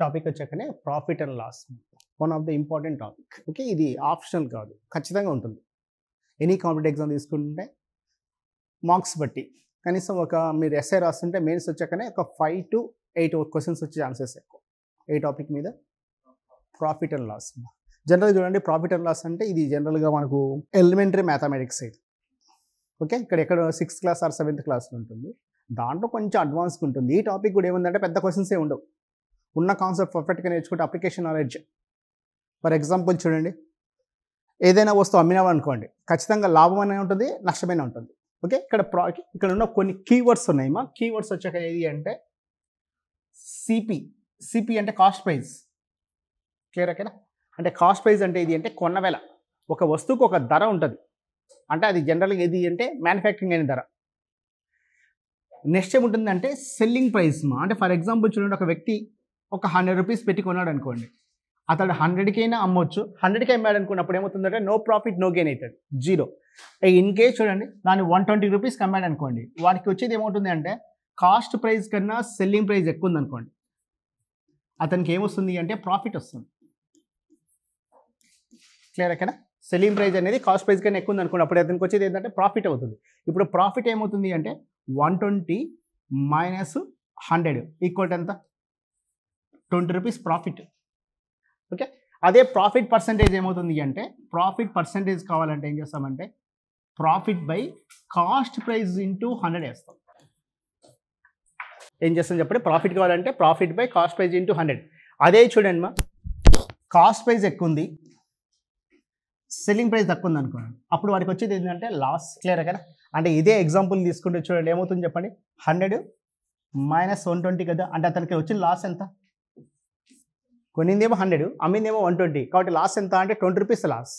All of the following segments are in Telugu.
టాపిక్ వచ్చాకనే profit and loss, one of the important topic. Okay, ఇది ఆప్షనల్ కాదు, ఖచ్చితంగా ఉంటుంది. ఎనీ కాంపిటేటివ్ ఎగ్జామ్ తీసుకుంటే మార్క్స్ బట్టి కనీసం మీరు ఎస్ఐ రాస్తుంటే మెయిన్స్ వచ్చాకనే ఒక 5 to 8 క్వశ్చన్స్ వచ్చే ఛాన్సెస్ ఎక్కువ. ఏ టాపిక్ మీద? Profit and loss. జనరల్గా చూడండి, ప్రాఫిట్ అండ్ లాస్ అంటే ఇది జనరల్గా మనకు ఎలిమెంటరీ మ్యాథమెటిక్స్ ఇది. ఓకే, ఇక్కడ 6th క్లాస్ ఆర్ 7th క్లాస్లో ఉంటుంది. దాంట్లో కొంచెం అడ్వాన్స్గా ఉంటుంది. ఈ టాపిక్ కూడా ఏముందంటే పెద్ద క్వశ్చన్సే ఉండవు, ఉన్న కాన్సెప్ట్ పర్ఫెక్ట్గా నేర్చుకుంటే అప్లికేషన్ నాలెడ్జ్. ఫర్ ఎగ్జాంపుల్ చూడండి, ఏదైనా వస్తువు అమ్మినావు అనుకోండి, ఖచ్చితంగా లాభం అనే ఉంటుంది, నష్టమైన ఉంటుంది. ఓకే, ఇక్కడ ఉన్న కొన్ని కీవర్డ్స్ ఉన్నాయి. మా కీవర్డ్స్ వచ్చాక ఏది అంటే సిపి అంటే కాస్ట్ ప్రైస్. క్లియర్ ఓకేనా? అంటే కాస్ట్ ప్రైస్ అంటే ఇది అంటే కొన్న వేల, ఒక వస్తువుకు ఒక ధర ఉంటుంది, అంటే అది జనరల్గా ఏది అంటే మ్యానుఫ్యాక్చరింగ్ అయిన ధర. నెక్స్ట్ ఏముంటుందంటే సెల్లింగ్ ప్రైస్. అంటే ఫర్ ఎగ్జాంపుల్ చూడండి, ఒక వ్యక్తి ఒక 100 రూపీస్ పెట్టి కొన్నాడు అనుకోండి, అతడు 100కైనా అమ్మొచ్చు. 100కి అమ్మాడు అనుకున్నప్పుడు ఏమవుతుందంటే నో ప్రాఫిట్ నో గెయిన్ అవుతాడు, 0. ఇన్ కేస్ చూడండి, దాన్ని 120 రూపీస్కి అమ్మాడు అనుకోండి, వాడికి వచ్చేది ఏమవుతుంది అంటే కాస్ట్ ప్రైస్ కన్నా సెల్లింగ్ ప్రైస్ ఎక్కువ ఉంది అనుకోండి, అతనికి ఏమొస్తుంది అంటే ప్రాఫిట్ వస్తుంది. క్లియర్ ఓకేనా? సెల్లింగ్ ప్రైస్ అనేది కాస్ట్ ప్రైస్ కన్నా ఎక్కువ ఉంది అనుకోండి, అప్పుడు అతనికి వచ్చేది ఏంటంటే ప్రాఫిట్ అవుతుంది. ఇప్పుడు ప్రాఫిట్ ఏమవుతుంది అంటే 120 మైనస్ 100 ఈక్వల్ ఎంత? 20 రూపీస్ ప్రాఫిట్. ఓకే, అదే ప్రాఫిట్ పర్సంటేజ్ ఏమవుతుంది అంటే, ప్రాఫిట్ పర్సంటేజ్ కావాలంటే ఏం చేస్తామంటే profit by cost price into 100 వేస్తాం. ఏం చేస్తాం చెప్పండి? ప్రాఫిట్ కావాలంటే profit by cost price into 100. అదే చూడండి మా, కాస్ట్ ప్రైస్ ఎక్కువ ఉంది, సెల్లింగ్ ప్రైస్ తక్కువ ఉంది అనుకోండి, అప్పుడు వాడికి వచ్చేది ఏంటంటే లాస్. క్లియర్ కదా? అంటే ఇదే ఎగ్జాంపుల్ తీసుకుంటే చూడండి, ఏమవుతుంది చెప్పండి, 100 మైనస్ 120 కదా, అంటే అతనికి వచ్చిన లాస్ ఎంత? కొనిందేమో 100, అమ్మిందేమో 120, కాబట్టి లాస్ ఎంత అంటే 20 రూపీస్ లాస్.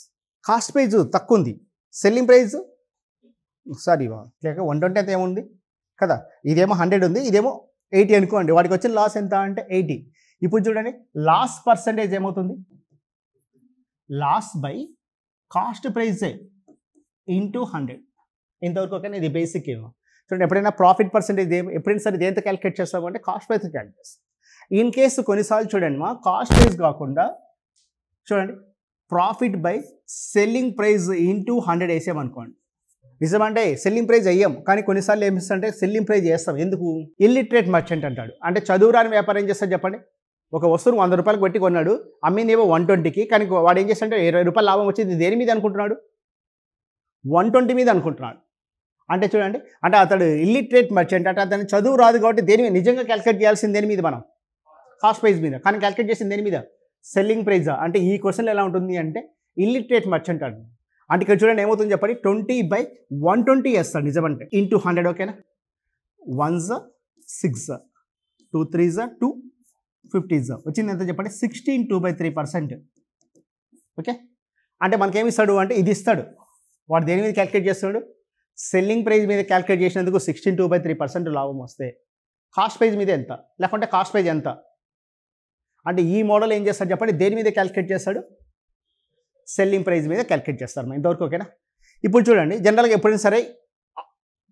కాస్ట్ ప్రైజ్ తక్కువ ఉంది, సెల్లింగ్ ప్రైజ్ 120 అయితే ఏముంది కదా, ఇదేమో 100 ఉంది, ఇదేమో 80 అనుకోండి, వాడికి వచ్చిన లాస్ ఎంత అంటే 80. ఇప్పుడు చూడండి, లాస్ పర్సంటేజ్ ఏమవుతుంది? Loss by cost price into 100. ఇంతవరకు ఓకే, ఇది బేసిక్ ఏమో. చూడండి, ఎప్పుడైనా ప్రాఫిట్ పర్సంటేజ్ ఎప్పుడైనా సరే దేంతో క్యాలిక్యులేట్ చేస్తాము అంటే కాస్ట్ ప్రైస్ క్యాలిక్యులేట్ చేస్తాం. ఇన్ కేసు కొన్నిసార్లు చూడండి మా, కాస్ట్ ప్రైస్ కాకుండా చూడండి profit by selling price into 100 వేసామనుకోండి, నిజమంటే సెల్లింగ్ ప్రైస్ అయ్యాం, కానీ కొన్నిసార్లు ఏమిస్తుంటే సెల్లింగ్ ప్రైస్ చేస్తాం. ఎందుకు? ఇల్లిటరేట్ మర్చెంట్ అంటాడు, అంటే చదువురాని వ్యాపారం ఏం చేస్తాడు చెప్పండి, ఒక వస్తువును 100 రూపాయలకు పెట్టి కొన్నాడు, అమ్మిందేమో 120కి, కానీ వాడు ఏం చేస్తాడంటే 20 రూపాయలు లాభం వచ్చింది, దేని మీద అనుకుంటున్నాడు? 120 మీద అనుకుంటున్నాడు. అంటే చూడండి, అంటే అతడు ఇల్లిటరేట్ మర్చెంట్, అంటే అతను చదువు రాదు కాబట్టి దేని మీద నిజంగా క్యాలిక్యులేట్ చేయాల్సింది దేని మీద? మనం కాస్ట్ ప్రైస్ మీద, కానీ క్యాలిక్యులేట్ చేసింది దేని మీద? Selling price. అంటే ఈ క్వశ్చన్లో ఎలా ఉంటుంది అంటే ఇల్లిటరేట్ మర్చెంట్ అంట. అంటే ఇక్కడ చూడండి ఏమవుతుంది చెప్పండి, 20/120 వేస్తాడు నిజమంటే ఇంటూ 100. ఓకేనా? 1s 6, 2 3s 2, 50s వచ్చింది ఎంత చెప్పండి? 16 2/3%. ఓకే, అంటే మనకేమి ఇస్తాడు అంటే ఇది ఇస్తాడు. వాడు దేని మీద క్యాలిక్యులేట్ చేస్తాడు? సెల్లింగ్ ప్రైస్ మీద క్యాలిక్యులేట్ చేసినందుకు 16 2/3% లాభం వస్తే కాస్ట్ ప్రైస్ మీద ఎంత, లేకుంటే కాస్ట్ ప్రైస్ ఎంత అంటే ఈ మోడల్ ఏం చేస్తాడు చెప్పండి, దేని మీద క్యాలిక్యులేట్ చేస్తాడు? సెల్లింగ్ ప్రైస్ మీద క్యాలిక్యులేట్ చేస్తారు. ఇంతవరకు ఓకేనా? ఇప్పుడు చూడండి, జనరల్గా ఎప్పుడైనా సరే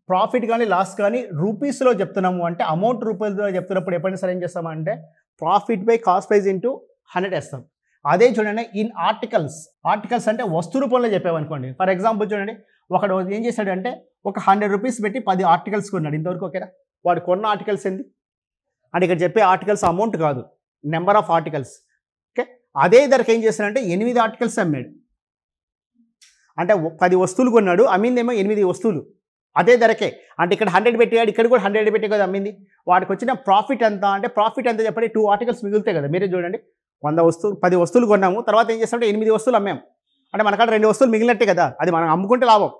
ప్రాఫిట్ కానీ లాస్ కానీ రూపీస్లో చెప్తున్నాము అంటే, అమౌంట్ రూపీస్లో చెప్తున్నప్పుడు ఎప్పుడైనా సరే ఏం చేస్తామంటే profit by cost price into 100 వేస్తాం. అదే చూడండి, ఇన్ ఆర్టికల్స్ అంటే వస్తు రూపంలో చెప్పామనుకోండి. ఫర్ ఎగ్జాంపుల్ చూడండి, ఒకడు ఏం చేశాడంటే ఒక 100 రూపీస్ పెట్టి 10 ఆర్టికల్స్ కొన్నాడు. ఇంతవరకు ఓకేనా? వాడు కొన్న ఆర్టికల్స్ ఏంది అంటే ఇక్కడ చెప్పే ఆర్టికల్స్ అమౌంట్ కాదు, నెంబర్ ఆఫ్ ఆర్టికల్స్. ఓకే, అదే ధరకు ఏం చేస్తాడంటే 8 ఆర్టికల్స్ అమ్మాడు. అంటే 10 వస్తువులు కొన్నాడు, అమ్మిందేమో 8 వస్తువులు అదే ధరకే. అంటే ఇక్కడ 100 పెట్టాడు, ఇక్కడ కూడా 100 పెట్టి కదా అమ్మింది. వాడికి వచ్చిన ప్రాఫిట్ ఎంత అంటే, ప్రాఫిట్ ఎంత చెప్పండి, 2 ఆర్టికల్స్ మిగులుతాయి కదా. మీరే చూడండి, 10 వస్తువులు కొన్నాము, తర్వాత ఏం చేస్తామంటే 8 వస్తువులు అమ్మాము, అంటే మనకాడ 2 వస్తువులు మిగిలినట్టే కదా, అది మనం అమ్ముకుంటే లాభం.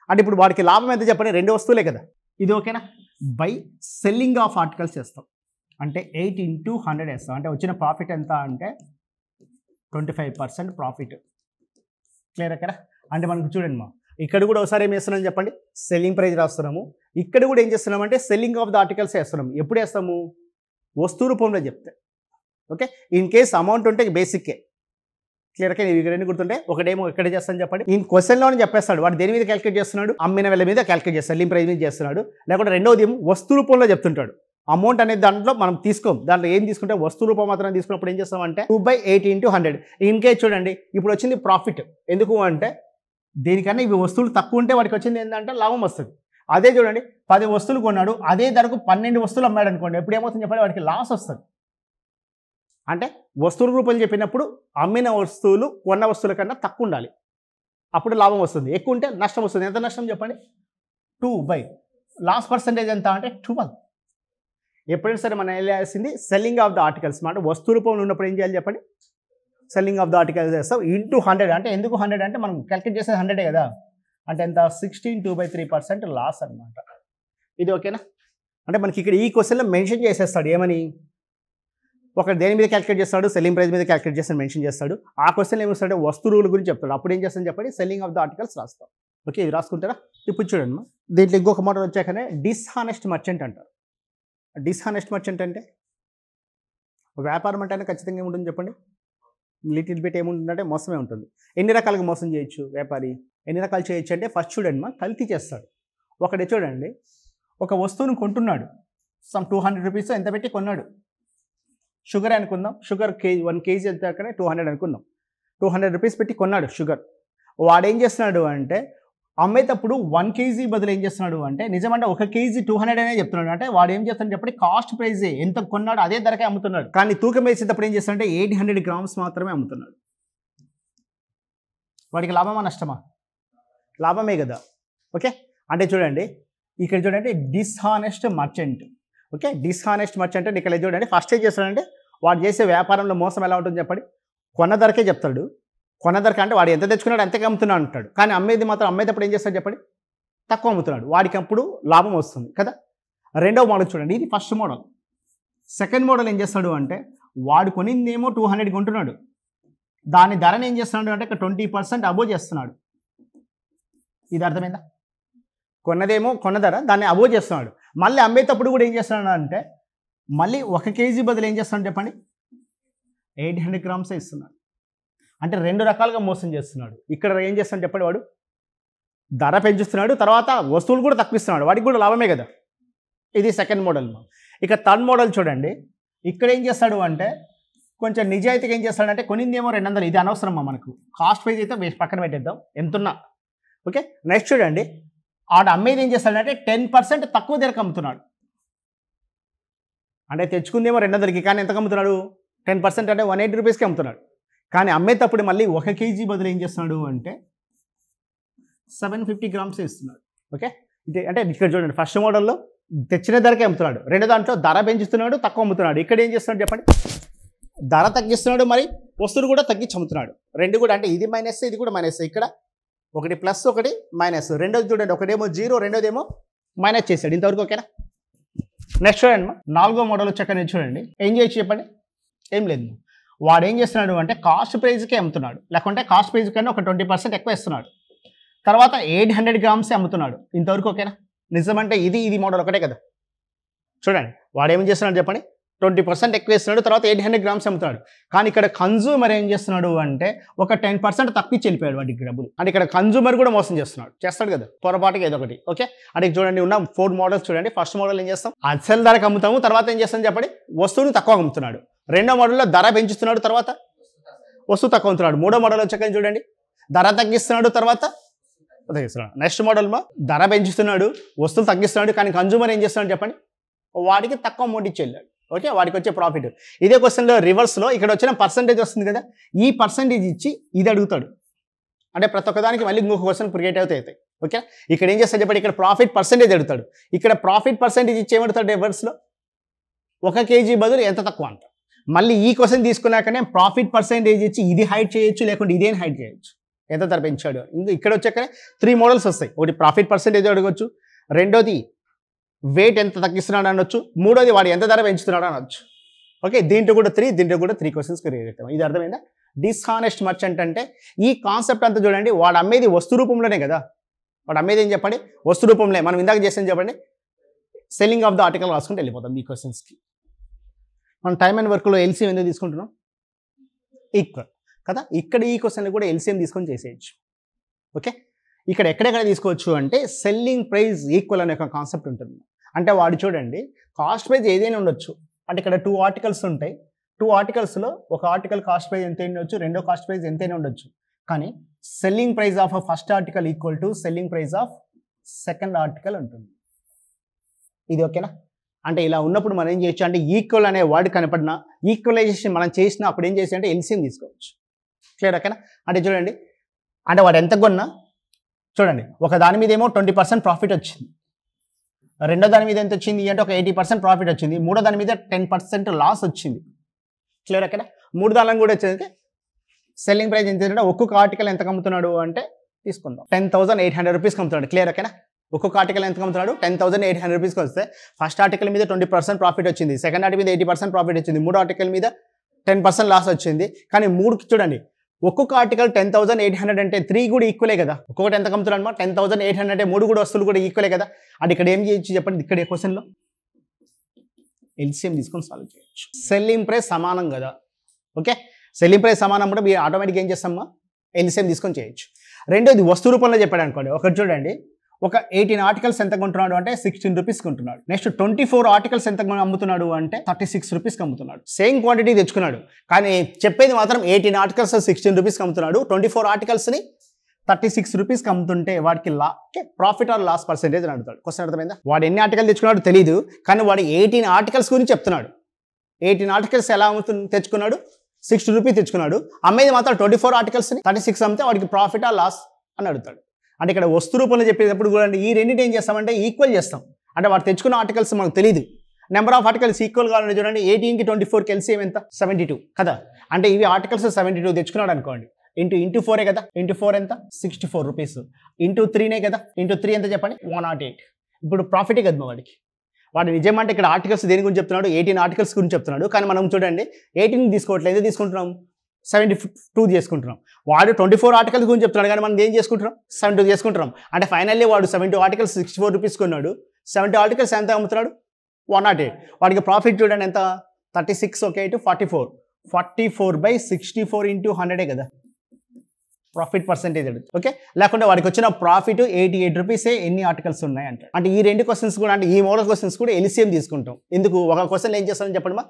అంటే ఇప్పుడు వాడికి లాభం ఎంత చెప్పండి, 2 వస్తువులే కదా. ఇది ఓకేనా? బై సెల్లింగ్ ఆఫ్ ఆర్టికల్స్ చేస్తాం, అంటే 8 into 100 వేస్తాం. అంటే వచ్చిన ప్రాఫిట్ ఎంత అంటే 25% ప్రాఫిట్. క్లియర్ కదా? అంటే మనకు చూడండి మా, ఇక్కడ కూడా ఒకసారి ఏం చేస్తున్నాం చెప్పండి, సెల్లింగ్ ప్రైస్ రాస్తున్నాము. ఇక్కడ కూడా ఏం చేస్తున్నాం అంటే సెల్లింగ్ ఆఫ్ ద ఆర్టికల్స్ వేస్తున్నాము. ఎప్పుడు వేస్తాము? వస్తువు రూపంలో చెప్తే. ఓకే, ఇన్ కేస్ అమౌంట్ ఉంటే బేసిక్కే. క్లియర్గా ఇవి రెండు గుర్తుంటే, ఒకటేమో ఎక్కడ చేస్తాను చెప్పండి, ఈ క్వశ్చన్లోనే చెప్పేస్తాడు వాడు దేని మీద క్యాలిక్యులేట్ చేస్తున్నాడు, అమ్మిన వేల మీద క్యాలిక్యులేట్ చేస్తాడు, సెల్లింగ్ ప్రైస్ మీద చేస్తున్నాడు. లేకుంటే రెండోది ఏమో వస్తు రూపంలో చెప్తుంటాడు, అమౌంట్ అనేది దాంట్లో మనం తీసుకోం. దాంట్లో ఏం తీసుకుంటే వస్తు రూపం మాత్రం తీసుకున్నప్పుడు ఏం చేస్తామంటే 2/80 × 100. ఇన్ కేస్ చూడండి ఇప్పుడు వచ్చింది ప్రాఫిట్. ఎందుకు అంటే దీనికన్నా ఇవి వస్తువులు తక్కువ ఉంటే వాడికి వచ్చింది ఏంటంటే లాభం వస్తుంది. అదే చూడండి 10 వస్తువులు కొన్నాడు, అదే ధరకు 12 వస్తువులు అమ్మాడు అనుకోండి, ఎప్పుడు ఏమవుతుంది చెప్పండి, వాడికి లాస్ వస్తుంది. అంటే వస్తువుల రూపాయలు చెప్పినప్పుడు అమ్మిన వస్తువులు కొన్న వస్తువుల కన్నా తక్కువ ఉండాలి, అప్పుడు లాభం వస్తుంది. ఎక్కువ ఉంటే నష్టం వస్తుంది. ఎంత నష్టం చెప్పండి, 2/. లాస్ పర్సంటేజ్ ఎంత అంటే 12. ఎప్పుడైనా సరే మనం ఏం చేయాల్సింది సెల్లింగ్ ఆఫ్ ద ఆర్టికల్స్ అంటే వస్తు రూపంలో ఉన్నప్పుడు ఏం చేయాలి చెప్పండి, సెల్లింగ్ ఆఫ్ ద ఆర్టికల్స్ చేస్తాం ఇంటూ 100. అంటే ఎందుకు 100 అంటే మనం క్యాల్కులేట్ చేసేది 100 కదా, అంటే ఎంత 16 లాస్ అనమాట. ఇది ఓకేనా. అంటే మనకి ఇక్కడ ఈ క్వశ్చన్లో మెన్షన్ చేసేస్తాడు ఏమని, ఒక దేని మీద క్యాల్కులేట్ చేస్తాడు, సెల్లింగ్ ప్రైస్ మీద క్యాల్కులేట్ చేసి మెన్షన్ చేస్తాడు. ఆ క్వశ్చన్ ఏమిస్తాడు, వస్తువుల గురించి చెప్తాడు. అప్పుడు ఏం చేస్తాను చెప్పండి, సెల్లింగ్ ఆఫ్ ద ఆర్టికల్స్ రాస్తాం. ఓకే, ఇది రాసుకుంటారా. ఇప్పుడు చూడండి దీంట్లో ఇంకొక మోడల్ వచ్చాకనే డిస్హానెస్ట్ మర్చెంట్ అంటారు. డిస్హానెస్ట్ మర్చెంట్ అంటే వ్యాపారం అంటే ఖచ్చితంగా ఏముంటుంది చెప్పండి, లిటిల్ బిట్ ఏముంటుందంటే మోసమే ఉంటుంది. ఎన్ని రకాలుగా మోసం చేయొచ్చు వ్యాపారి, ఎన్ని రకాలు చేయొచ్చు అంటే ఫస్ట్ చూడండి కల్తీ చేస్తాడు. ఒకటి చూడండి ఒక వస్తువును కొంటున్నాడు, సమ్ 200 రూపీస్ ఎంత పెట్టి కొన్నాడు, షుగర్ అనుకుందాం, షుగర్ 1 kg ఎంత అక్కడ 200 అనుకుందాం, 200 రూపీస్ పెట్టి కొన్నాడు షుగర్. వాడు ఏం చేస్తున్నాడు అంటే అమ్మేటప్పుడు 1 kg బదులు ఏం చేస్తున్నాడు అంటే నిజమంటే 1 kg 200 అనే చెప్తున్నాడు. అంటే వాడు ఏం చేస్తాడు చెప్పండి, కాస్ట్ ప్రైస్ ఎంత కొన్నాడు అదే ధరకే అమ్ముతున్నాడు. కానీ తూకం వేసేటప్పుడు ఏం చేస్తాడంటే 800 grams మాత్రమే అమ్ముతున్నాడు. వాడికి లాభమా నష్టమా, లాభమే కదా. ఓకే, అంటే చూడండి ఇక్కడ చూడండి dishonest merchant. Okay, dishonest merchant అంటే ఇక్కడ చూడండి ఫస్ట్ ఏం చేస్తాడంటే వాడు చేసే వ్యాపారంలో మోసం ఎలా ఉంటుంది చెప్పండి, కొన్న ధరకే చెప్తాడు. కొన్న ధరకే అంటే వాడు ఎంత తెచ్చుకున్నాడు అంతకే అమ్ముతున్నాడు అంటాడు. కానీ అమ్మేది మాత్రం అమ్మేటప్పుడు ఏం చేస్తాడు చెప్పండి, తక్కువ అమ్ముతున్నాడు. వాడికి అప్పుడు లాభం వస్తుంది కదా. రెండవ మోడల్ చూడండి, ఇది ఫస్ట్ మోడల్. సెకండ్ మోడల్ ఏం చేస్తాడు అంటే వాడు కొనిందేమో 200 కొంటున్నాడు, దాని ధరని ఏం చేస్తున్నాడు అంటే 20% అబోవ్ చేస్తున్నాడు. ఇది అర్థమైందా, కొన్నదేమో కొన్న ధర దాన్ని అబోవ్ చేస్తున్నాడు. మళ్ళీ అమ్మేటప్పుడు కూడా ఏం చేస్తున్నాడు అంటే మళ్ళీ 1 kg బదులు ఏం చేస్తున్నాడు చెప్పండి 800 grams ఇస్తున్నాడు. అంటే రెండు రకాలుగా మోసం చేస్తున్నాడు. ఇక్కడ ఏం చేస్తాడు చెప్పండి, వాడు ధర పెంచుతున్నాడు, తర్వాత వస్తువులు కూడా తక్కువిస్తున్నాడు, వాడికి కూడా లాభమే కదా. ఇది సెకండ్ మోడల్. ఇక థర్డ్ మోడల్ చూడండి, ఇక్కడ ఏం చేస్తాడు అంటే కొంచెం నిజాయితీగా ఏం చేస్తాడంటే కొనిందేమో 200, ఇది అనవసరమా మనకు, కాస్ట్ ప్రైస్ అయితే పక్కన పెట్టేద్దాం ఎంతున్నా. ఓకే, నెక్స్ట్ చూడండి ఆడ అమ్మేది ఏం చేస్తాడంటే 10% తక్కువ ధరకు అమ్ముతున్నాడు. అంటే తెచ్చుకుందేమో 200కి కానీ ఎంతకు అమ్ముతున్నాడు 10% అంటే 180 రూపీస్కి అమ్ముతున్నాడు. కానీ అమ్మేటప్పుడు మళ్ళీ 1 kg బదులు ఏం చేస్తున్నాడు అంటే 750 grams ఇస్తున్నాడు. ఓకే, ఇది అంటే ఇక్కడ చూడండి ఫస్ట్ మోడల్లో తెచ్చిన ధరకే అమ్ముతున్నాడు, రెండో దాంట్లో ధర పెంచుతున్నాడు, తక్కువ అమ్ముతున్నాడు. ఇక్కడ ఏం చేస్తున్నాడు చెప్పండి, ధర తగ్గిస్తున్నాడు, మరి వస్తువులు కూడా తగ్గించి అమ్ముతున్నాడు. రెండు కూడా అంటే ఇది మైనస్ ఇది కూడా మైనస్, ఇక్కడ ఒకటి ప్లస్ ఒకటి మైనస్. రెండోది చూడండి ఒకటేమో 0 రెండోదేమో మైనస్ చేశాడు. ఇంతవరకు ఓకేనా. నెక్స్ట్ చూడండి నాలుగో మోడల్ వచ్చాక నేను చూడండి ఏం చేయొచ్చు చెప్పండి, ఏం లేదు. వాడు ఏం చేస్తున్నాడు అంటే కాస్ట్ ప్రైజ్కే అమ్ముతున్నాడు, లేకుంటే కాస్ట్ ప్రైజ్ కన్నా ఒక 20% ఎక్కువ ఇస్తున్నాడు. తర్వాత 800 grams అమ్ముతున్నాడు. ఇంతవరకు ఓకేనా. నిజమంటే ఇది మోడల్ ఒకటే కదా. చూడండి వాడు ఏం చేస్తున్నాడు చెప్పండి 20% ఎక్కువ ఇస్తున్నాడు, తర్వాత 800 grams అమ్ముతున్నాడు. కానీ ఇక్కడ కన్జ్యూమర్ ఏం చేస్తున్నాడు అంటే ఒక 10% తక్కువ వెళ్ళిపోయాడు వాడికి డబ్బులు. అంటే ఇక్కడ కన్జ్యూమర్ కూడా మోసం చేస్తున్నాడు, చేస్తాడు కదా పొరపాటుగా ఏదో ఒకటి. ఓకే, అంటే చూడండి ఉన్న 4 మోడల్స్ చూడండి. ఫస్ట్ మోడల్ ఏం చేస్తాం, అసలు ధరకు అమ్ముతాము, తర్వాత ఏం చేస్తాం చెప్పండి వస్తువుని తక్కువ అమ్ముతున్నాడు. రెండో మోడల్లో ధర పెంచుతున్నాడు, తర్వాత వస్తువు తక్కువ అమ్ముతున్నాడు. మూడో మోడల్ వచ్చాక చూడండి ధర తగ్గిస్తున్నాడు, తర్వాత తగ్గిస్తున్నాడు. నెక్స్ట్ మోడల్ ధర పెంచుతున్నాడు, వస్తువులు తగ్గిస్తున్నాడు, కానీ కన్జ్యూమర్ ఏం చేస్తున్నాడు చెప్పండి వాడికి తక్కువ అమౌంట్ ఇచ్చి వెళ్ళాడు. ఓకే, వాడికి వచ్చే ప్రాఫిట్. ఇదే క్వశ్చన్లో రివర్స్లో ఇక్కడ వచ్చిన పర్సంటేజ్ వస్తుంది కదా, ఈ పర్సంటేజ్ ఇచ్చి ఇది అడుగుతాడు. అంటే ప్రతి ఒక్కదానికి మళ్ళీ ఇంకొక క్వశ్చన్ క్రియేట్ అవుతాయి. ఓకే, ఇక్కడ ఏం చేస్తాడు చెప్పండి, ఇక్కడ ప్రాఫిట్ పర్సంటేజ్ అడుగుతాడు. ఇక్కడ ప్రాఫిట్ పర్సంటేజ్ ఇచ్చి ఏమడుతాడు రివర్స్లో 1 kg బదులు ఎంత తక్కువ అంట. మళ్ళీ ఈ క్వశ్చన్ తీసుకున్నాకనే ప్రాఫిట్ పర్సంటేజ్ ఇచ్చి ఇది హైడ్ చేయొచ్చు, లేకుంటే ఇదేం హైడ్ చేయొచ్చు, ఎంత ధర పెంచాడు. ఇంకా ఇక్కడ వచ్చాకనే 3 మోడల్స్ వస్తాయి. ఒకటి ప్రాఫిట్ పర్సంటేజ్ అడగవచ్చు, రెండోది వెయిట్ ఎంత తగ్గిస్తున్నాడు అనొచ్చు, మూడోది వాడు ఎంత ధర పెంచుతున్నాడు అనొచ్చు. ఓకే, దీంట్లో కూడా 3 క్వశ్చన్స్ క్రియేట్ అవుతాం. ఇది అర్థమైందా. డిస్హానెస్ట్ మర్చెంట్ అంటే ఈ కాన్సెప్ట్ అంతా చూడండి, వాడు అమ్మేది వస్తు రూపంలోనే కదా, వాడు అమ్మేది ఏం చెప్పండి వస్తు రూపంలో. మనం ఇందాక చేసాం చెప్పండి సెల్లింగ్ ఆఫ్ ద ఆర్టికల్ రాసుకుంటే వెళ్ళిపోతాం ఈ క్వశ్చన్స్కి. మనం టైమ్ అండ్ వర్క్లో ఎల్సిఎం ఎందుకు తీసుకుంటున్నాం, ఈక్వల్ కదా. ఇక్కడ ఈ క్వశ్చన్ కూడా ఎల్సిఎం తీసుకొని చేసేయచ్చు. ఓకే, ఇక్కడ ఎక్కడెక్కడ తీసుకోవచ్చు అంటే సెల్లింగ్ ప్రైస్ ఈక్వల్ అనే ఒక కాన్సెప్ట్ ఉంటుంది. అంటే వాడు చూడండి కాస్ట్ ప్రైస్ ఏదైనా ఉండొచ్చు. అంటే ఇక్కడ 2 ఆర్టికల్స్ ఉంటాయి. 2 ఆర్టికల్స్లో ఒక ఆర్టికల్ కాస్ట్ ప్రైస్ ఎంత ఉండొచ్చు, రెండో కాస్ట్ ప్రైస్ ఎంతైనా ఉండొచ్చు. కానీ selling price of first article equal to selling price of second article ఉంటుంది. ఇది ఓకేనా? అంటే ఇలా ఉన్నప్పుడు మనం ఏం చేయొచ్చు అంటే ఈక్వల్ అనే వర్డ్ కనపడినా ఈక్వలైజేషన్ మనం చేసినా అప్పుడు ఏం చేసి అంటే ఎల్సిఎం తీసుకోవచ్చు. క్లియర్ ఓకేనా? అంటే చూడండి, అంటే వాడు ఎంత కొన్నా చూడండి, ఒక దాని మీద ఏమో 20% ప్రాఫిట్ వచ్చింది, రెండో దాని మీద ఎంత వచ్చింది అంటే ఒక 80% ప్రాఫిట్ వచ్చింది, మూడో దాని మీద 10% లాస్ వచ్చింది. క్లియర్ ఓకేనా? మూడు దాని కూడా వచ్చేది సెల్లింగ్ ప్రైస్ ఎంత అంటే ఒక్కొక్క ఆర్టికల్ ఎంత అమ్ముతున్నాడు అంటే తీసుకుందాం 10,800 రూపీస్కి అమ్ముతున్నాడు. క్లియర్ ఓకేనా? ఒక్కొక్క ఆర్టికల్ ఎంత అమ్ముతున్నాడు 10,800 రూపీస్కి వస్తే ఫస్ట్ ఆర్టికల్ మీద 20% ప్రాఫిట్ వచ్చింది, సెకండ్ ఆర్టికల్ మీద 80% ప్రాఫిట్ వచ్చింది, మూడో ఆర్టికల్ మీద 10% లాస్ వచ్చింది. కానీ మూడుకి చూడండి, ఒక్కొక్క ఆర్టికల్ 10,800 అంటే 3 కూడా ఈక్వలే కదా. ఒక్కొక్కటి ఎంత అమ్ముతున్నాడు అనమాట 10,800 అంటే 3 కూడా వస్తువులు కూడా ఈక్వలే కదా. అంటే ఇక్కడ ఏం చేయొచ్చు చెప్పండి, ఇక్కడ క్వశ్చన్లో ఎల్సిఎం తీసుకొని సాల్వ్ చేయొచ్చు. సెల్లింగ్ ప్రైస్ సమానం కదా. ఓకే, సెల్లింగ్ ప్రైస్ సమానం కూడా మీరు ఆటోమేటిక్గా ఏం చేస్తామా ఎల్సిఎం తీసుకొని చేయొచ్చు. రెండోది వస్తువు రూపంలో చెప్పాడు అనుకోండి. ఒకటి చూడండి, ఒక 18 ఆర్టికల్స్ ఎంత కొంటున్నాడు అంటే 16 రూపీస్కి కొంటున్నాడు. నెక్స్ట్ 24 ఆర్టికల్స్ ఎంత అమ్ముతున్నాడు అంటే 36 రూపీస్కి అమ్ముతున్నాడు. సేమ్ క్వాంటిటీ తెచ్చుకున్నాడు, కానీ చెప్పేది మాత్రం 18 ఆర్టికల్స్ 16 రూపీస్కి అమ్ముతున్నాడు, 24 ఆర్టికల్స్ని 36 రూపీస్కి అమ్ముతుంటే వాడికి ప్రాఫిట్ ఆర్ లాస్ పర్సెంటేజ్ అని అడుగుతాడు. క్వశ్చన్ అర్థమైందా? వాడు ఎన్ని ఆర్టికల్ తెచ్చుకున్నాడు తెలియదు, కానీ వాడు 18 ఆర్టికల్స్ గురించి చెప్తున్నాడు. 18 ఆర్టికల్స్ ఎలా తెచ్చుకున్నాడు 60 రూపీస్ తెచ్చుకున్నాడు, అమ్మేది మాత్రం 24 ఆర్టికల్స్ని 36 అమ్మితే వాడికి ప్రాఫిట్ ఆర్ లాస్ అని అడుగుతాడు. అంటే ఇక్కడ వస్తు రూపంలో చెప్పేటప్పుడు కూడా ఈ రెండింటి ఏం చేస్తామంటే ఈక్వల్ చేస్తాం. అంటే వాడు తెచ్చుకున్న ఆర్టికల్స్ మనకు తెలియదు, నెంబర్ ఆఫ్ ఆర్టికల్స్ ఈక్వల్ కావాలని చూడండి. 18కి 24కి ఎల్సిఎం ఎంత 72 కదా. అంటే ఇవి ఆర్టికల్స్ 72 తెచ్చుకున్నాడు అనుకోండి, ఇంటూ 4 కదా, ఇంటూ 4 ఎంత 64 రూపీస్, ఇంటూ 3 కదా, ఇంటూ 3 ఎంత చెప్పండి 108. ఇప్పుడు ప్రాఫిటే కదా వాడికి. వాడు నిజమంటే ఇక్కడ ఆర్టికల్స్ దేని గురించి చెప్తున్నాడు 18 ఆర్టికల్స్ గురించి చెప్తున్నాడు, కానీ మనం చూడండి 18 తీసుకోవట్లేదు, ఎందుకు తీసుకుంటున్నాం 72 చేసుకుంటున్నాం. వాడు 24 ఆర్టికల్స్ గురించి చెప్తున్నాడు, కానీ మనం ఏం చేసుకుంటున్నాం 72 చేసుకుంటున్నాం. అంటే ఫైనల్లీ వాడు 72 ఆర్టికల్స్ 64 రూపీస్ కొన్నాడు, 70 ఆర్టికల్స్ ఎంత అమ్ముతున్నాడు 108. వాడికి ప్రాఫిట్ చూడండి ఎంత 36 ఓకే టు 44/64 ఇంటూ 100 కదా ప్రాఫిట్ పర్సెంటేజ్ అడుగుతుంది. ఓకే, లేకుంటే వాడికి వచ్చిన ప్రాఫిట్ 88 రూపీసే ఎన్ని ఆర్టికల్స్ ఉన్నాయి అంటే. అంటే ఈ రెండు క్వశ్చన్స్ కూడా, అంటే ఈ మోడల్ క్వశ్చన్స్ కూడా ఎల్సిఎం తీసుకుంటాం. ఎందుకు ఒక క్వశ్చన్ ఏం చేస్తామని చెప్పండి, మా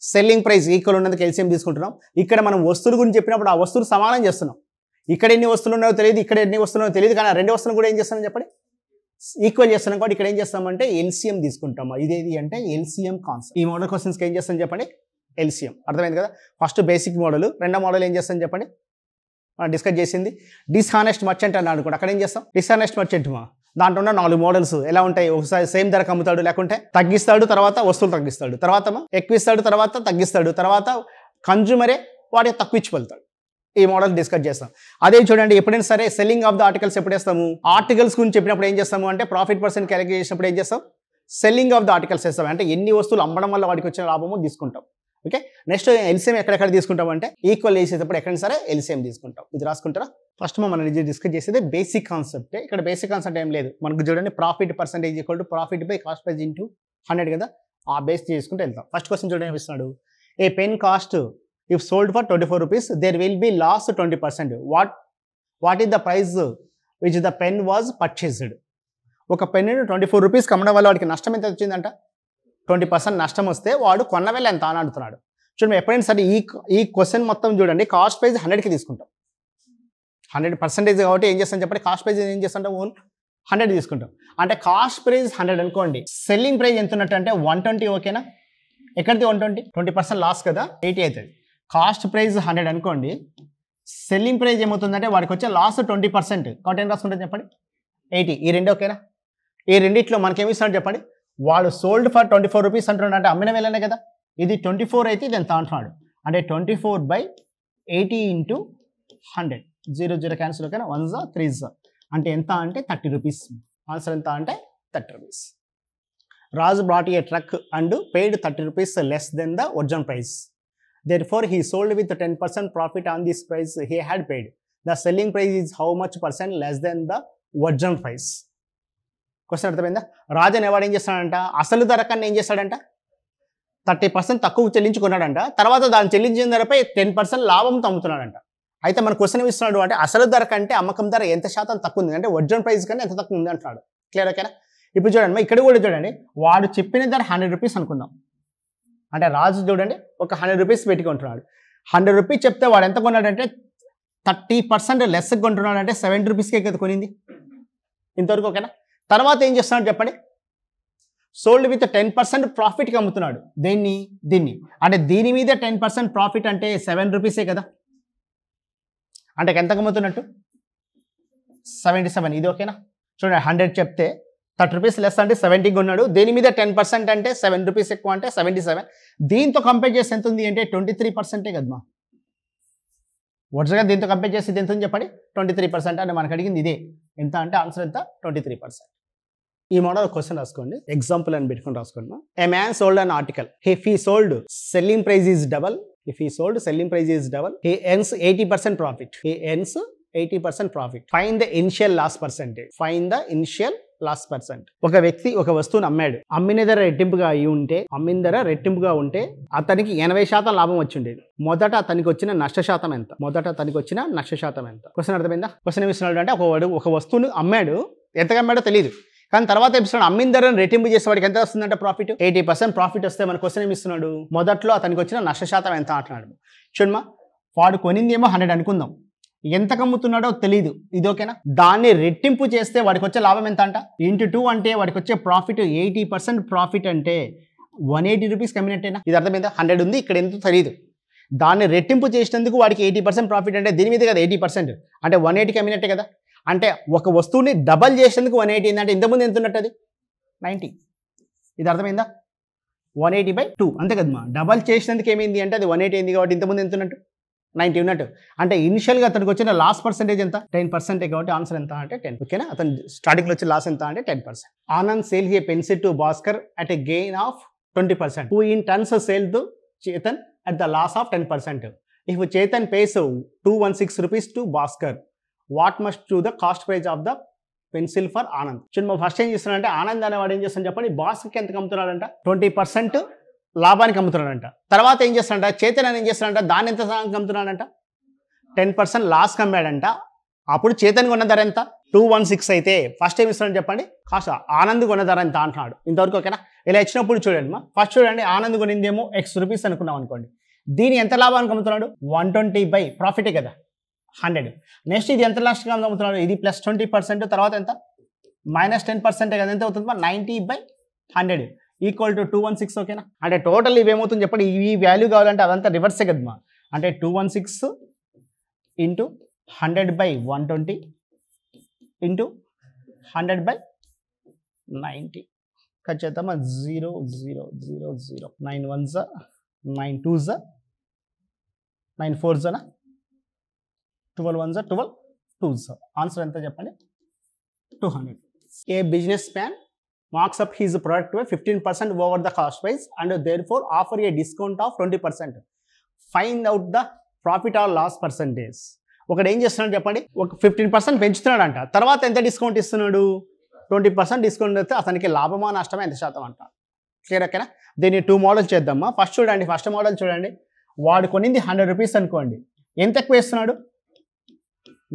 సెల్లింగ్ ప్రైస్ ఈక్వల్ ఉన్నందుకు ఎల్సిఎం తీసుకుంటున్నాం. ఇక్కడ మనం వస్తువుల గురించి చెప్పినప్పుడు ఆ వస్తువులు సమానం చేస్తున్నాం. ఇక్కడ ఎన్ని వస్తువులు ఉన్నాయో తెలియదు, ఇక్కడ ఎన్ని వస్తువులు ఉన్నాయో తెలియదు, కానీ ఆ రెండు వస్తువులు కూడా ఏం చేస్తామని చెప్పండి ఈక్వల్ చేస్తున్నాం. కాబట్టి ఇక్కడ ఏం చేస్తామంటే ఎల్సిఎం తీసుకుంటాం. ఇదేది అంటే ఎల్సిఎం కాన్సెప్ట్. ఈ మోడల్ క్వశ్చన్స్కి ఏం చేస్తాం చెప్పండి ఎల్సిఎం. అర్థమైంది కదా. ఫస్ట్ బేసిక్ మోడల్, రెండో మోడల్ ఏం చేస్తాం చెప్పండి డిస్కస్ చేసింది డిస్హానెస్ట్ మర్చెంట్ అని అనుకోండి. అక్కడ ఏం చేస్తాం డిస్హానెస్ట్ మర్చెంట్ దాంట్లో ఉన్న 4 మోడల్స్ ఎలా ఉంటాయి, ఒకసారి సేమ్ ధరకు అమ్ముతాడు, లేకుంటే తగ్గిస్తాడు, తర్వాత వస్తువులు తగ్గిస్తాడు, తర్వాత ఎక్కువ ఇస్తాడు, తర్వాత తగ్గిస్తాడు, తర్వాత కన్జ్యూమరే వాడికి తక్కువ ఇచ్చి వెళ్తాడు. ఈ మోడల్ డిస్కస్ చేస్తాం. అదే చూడండి, ఎప్పుడైనా సరే సెల్లింగ్ ఆఫ్ ద ఆర్టికల్స్ ఎప్పుడు వేస్తాము, ఆర్టికల్స్ గురించి చెప్పినప్పుడు ఏం చేస్తాము అంటే ప్రాఫిట్ పర్సెంట్ క్యాలిక్యులేట్ చేసినప్పుడు ఏం చేస్తాం సెల్లింగ్ ఆఫ్ ద ఆర్టికల్స్ వేస్తాం. అంటే ఎన్ని వస్తువులు అమ్మడం వల్ల వాడికి వచ్చిన లాభము తీసుకుంటాం. ఓకే, నెక్స్ట్ ఎల్సిఎం ఎక్కడెక్కడ తీసుకుంటాం అంటే ఈక్వల్ చేసేటప్పుడు ఎక్కడైనా సరే ఎల్సిఎం తీసుకుంటాం. ఇది రాసుకుంటారా. ఫస్ట్ మనం డిస్కస్ చేసేది బేసిక్ కాన్సెప్ట్. ఇక్కడ బేసిక్ కాన్సెప్ట్ ఏం లేదు, మనకు చూడండి profit percentage equal to profit by cost price into 100 కదా, ఆ బేస్ చేసుకుంటూ వెళ్తాం. ఫస్ట్ క్వశ్చన్ చూడండి ఏమిస్తున్నాడు, a pen cost if sold for 24 rupees there will be loss 20%. What is the price which the pen was purchased. ఒక పెన్ 24 రూపీస్కి అమ్మడం వల్ల వాడికి నష్టం ఎంత వచ్చిందంట 20% నష్టం వస్తే వాడు కొన్న వేళ ఎంత అని అడుగుతున్నాడు. చూడండి ఎప్పుడైనా సరే ఈ క్వశ్చన్ మొత్తం చూడండి కాస్ట్ ప్రైస్ 100కి తీసుకుంటాం. 100% కాబట్టి ఏం చేస్తాం చెప్పండి కాస్ట్ ప్రైస్ ఏం చేస్తాం ఓన్ 100 తీసుకుంటాం. అంటే కాస్ట్ ప్రైస్ 100 అనుకోండి, సెల్లింగ్ ప్రైస్ ఎంత ఉన్నట్టు అంటే 120. ఓకేనా, ఎక్కడిది 120 20% లాస్ కదా 80 అవుతుంది. కాస్ట్ ప్రైస్ 100 అనుకోండి, సెల్లింగ్ ప్రైస్ ఏమవుతుందంటే వాడికి వచ్చే లాస్ 20% కాబట్టి ఏం రాసుకుంటుంది చెప్పండి 80. ఈ రెండు ఓకేనా. ఈ రెండిట్లో మనకేమి ఇస్తున్నాడు చెప్పండి, వాడు సోల్డ్ ఫర్ 24 రూపీస్ అంటున్నాడు, అంటే అమ్మిన వేళనే కదా. ఇది 24 అయితే ఇది ఎంత అంటున్నాడు, అంటే 24/80 ఇంటూ 100. 0 క్యాన్సిల్ ఓకేనా, 1 3 అంటే ఎంత అంటే 30 రూపీస్. ఆన్సర్ ఎంత అంటే 30 rupees. Raju brought A truck and paid 30 rupees less than the original price. Therefore, he sold with 10% profit on this price he had paid. The selling price is how much percent less than the original price? Question అర్థమైందా. రాజు అనేవాడు ఏం చేస్తాడంట, అసలు ధర కన్నా ఏం చేస్తాడంట 30% తక్కువ చెల్లించుకున్నాడంట, తర్వాత దాన్ని చెల్లించిన ధరపై 10% లాభంతో అమ్ముతున్నాడంట. అయితే మన క్వశ్చన్ ఇస్తున్నాడు అంటే అసలు ధర కంటే అమ్మకం ధర ఎంత శాతం తక్కువ ఉంది అంటే ఒరిజినల్ ప్రైస్ కన్నా ఎంత తక్కువ ఉంది అంటున్నాడు. క్లియర్ ఓకేనా. ఇప్పుడు చూడండి ఇక్కడ కూడా చూడండి, వాడు చెప్పిన ధర 100 రూపీస్ అనుకుందాం. అంటే రాజు చూడండి ఒక 100 రూపీస్ పెట్టుకుంటున్నాడు. 100 రూపీస్ చెప్తే వాడు ఎంత కొన్నాడంటే 30% లెస్ కొంటున్నాడు, అంటే 70 రూపీస్కే కదా కొనింది. ఇంతవరకు ఓకేనా? తర్వాత ఏం చేస్తున్నాడు చెప్పండి, సోల్డ్ విత్ 10% ప్రాఫిట్కి అమ్ముతున్నాడు. దీన్ని అంటే దీని మీద 10% ప్రాఫిట్ అంటే 7 రూపీసే కదా. అంటే ఎంతకు అమ్ముతున్నట్టు 77. ఇది ఓకేనా? చూడండి 100 చెప్తే 30 రూపీస్ లెస్ అంటే 70 కొన్నాడు. దీని మీద 10% అంటే 7 రూపీస్ ఎక్కువ అంటే 77. దీంతో కంపేర్ చేసి ఎంత ఉంది అంటే 23% కదమ్మా. వరుసగా దీంతో కంపేర్ చేసి ఇది ఎంత ఉంది చెప్పండి, 23%. అంటే మనకు అడిగింది ఇదే. ఎంత అంటే ఆన్సర్ ఎంత, 23%. ఈ మోడల్ క్వశ్చన్ రాసుకోండి, ఎగ్జాంపుల్ అని పెట్టుకుని రాసుకోండి. ఏ man sold an article. If he sold selling price is double. If he sold, selling price is double. He earns 80% profit. He earns 80% profit. Find the initial loss percentage. Find the initial loss percent. ఒక వ్యక్తి ఒక వస్తువును అమ్మాడు. అమ్మిన ధర రెట్టింపుగా ఉంటే అతనికి 80% లాభం వచ్చి ఉండేది. మొదట అతనికి వచ్చిన నష్ట శాతం ఎంత? క్వశ్చన్ అర్థమైందా? క్వశ్చన్ ఏమిస్తున్నాడు అంటే ఒక వస్తువును అమ్మాడు, ఎంతగా అమ్మాడో తెలియదు, కానీ తర్వాత ఎపిసోడ్ అమ్మిన ధరను రెట్టింపు చేసే వాడికి ఎంత వస్తుందంటే ప్రాఫిట్ 80% ప్రాఫిట్ వస్తే మన క్వశ్చన్ ఏమి ఇస్తున్నాడు, మొదట్లో అతనికి వచ్చిన నష్ట శాతం ఎంత అంటున్నాడు. చూడమ్మా, వాడు కొనింది ఏమో 100 అనుకుందాం, ఎంత కమ్ముతున్నాడో తెలియదు. ఇది ఓకేనా? దాన్ని రెట్టింపు చేస్తే వాడికి వచ్చే లాభం ఎంత అంట, ఇంటూ 2 అంటే వాడికి వచ్చే ప్రాఫిట్ 80% ప్రాఫిట్ అంటే 180 రూపీస్ కమ్మినట్టేనా? ఇది అర్థమైందా? 100 ఉంది, ఇక్కడ ఎంతో తెలియదు. దాన్ని రెట్టింపు చేసినందుకు వాడికి 80% ప్రాఫిట్ అంటే దీని మీద కదా 80%, అంటే 180 కమ్మినట్టే కదా. అంటే ఒక వస్తువుని డబల్ చేసేందుకు 180 ఏంటంటే ఇంతకుముందు ఎంత ఉన్నట్టు అది 90. ఇది అర్థమైందా? 180/2 అంతే కదమ్మా. డబల్ చేసినందుకు ఏమైంది అంటే అది 180 అయింది కాబట్టి ఇంతకుముందు ఎంత ఉన్నట్టు 90 ఉన్నట్టు. అంటే ఇనిషియల్గా అతనికి వచ్చిన లాస్ పర్సెంటేజ్ ఎంత, 10% కాబట్టి ఆన్సర్ ఎంత అంటే 10. ఓకేనా? అతను స్టార్టింగ్లో వచ్చే లాస్ ఎంత అంటే 10%. Anand sale A pencil to Bhaskar at a gain of 20%. Who in turns sell to Chetan at the loss of 10%. If Chetan pays 216 rupees to Bhaskar, what must do the cost price of the pencil for Anand? చూడండి, ఫస్ట్ ఏం చేస్తున్నాడంటే ఆనంద్ అనేవాడు ఏం చేస్తాను చెప్పండి, భాస్కర్కి ఎంత అమ్ముతున్నాడంట 20% లాభానికి అమ్ముతున్నాడంట. తర్వాత ఏం చేస్తాడంట చేతన్ అని ఏం చేస్తాడంట దాన్ని ఎంత అమ్ముతున్నాడంట 10% లాస్కి అమ్మాడంట. అప్పుడు చేతన్ కొన్న ధర ఎంత 216 అయితే ఫస్ట్ ఏం ఇస్తాడని చెప్పండి కాస్ట్, ఆనంద్ కొన్న ధర ఎంత అంటున్నాడు. ఇంతవరకు ఓకేనా? ఇలా ఇచ్చినప్పుడు చూడండి మా ఫస్ట్ చూడండి, ఆనంద్ కొనిందేమో X రూపీస్ అనుకున్నాం అనుకోండి, దీని ఎంత లాభానికి అమ్ముతున్నాడు 120 ప్రాఫిటే కదా 100. నెక్స్ట్ ఇది ఎంత లాస్ట్గా అమ్ముతున్నాడు, ఇది +20%, తర్వాత ఎంత -10% కదా, ఎంత అవుతుంది 90/100 ఈక్వల్ టు 216. ఓకేనా? అంటే టోటల్ ఇవేమవుతుంది చెప్పండి, ఈ వాల్యూ కావాలంటే అదంతా రివర్సే కదమ్మా. అంటే 216 ఇంటూ 100/120 ఇంటూ 100/90 ఖచ్చితంగా 0 0 0 0 9 1s 9 2s 9 4s 12 1s 12 2s. Answer ఎంత చెప్పండి 200. A businessman marks up his product by 15% over the cost price and therefore offer a discount of 20%. Find out the profit or loss percentage. ఒకడు ఏం చేస్తున్నాడు చెప్పండి, ఒక 15% పెంచుతున్నాడు అంట, తర్వాత ఎంత డిస్కౌంట్ ఇస్తున్నాడు 20% డిస్కౌంట్ ఇస్తే అతనికి లాభమా నష్టమా ఎంత శాతం అంట. క్లియర్ ఓకేనా? దీన్ని 2 మోడల్స్ చేద్దామా. ఫస్ట్ చూడండి, ఫస్ట్ మోడల్ చూడండి, వాడు కొనింది 100 రూపీస్ అనుకోండి, ఎంత ఎక్కువ ఇస్తున్నాడు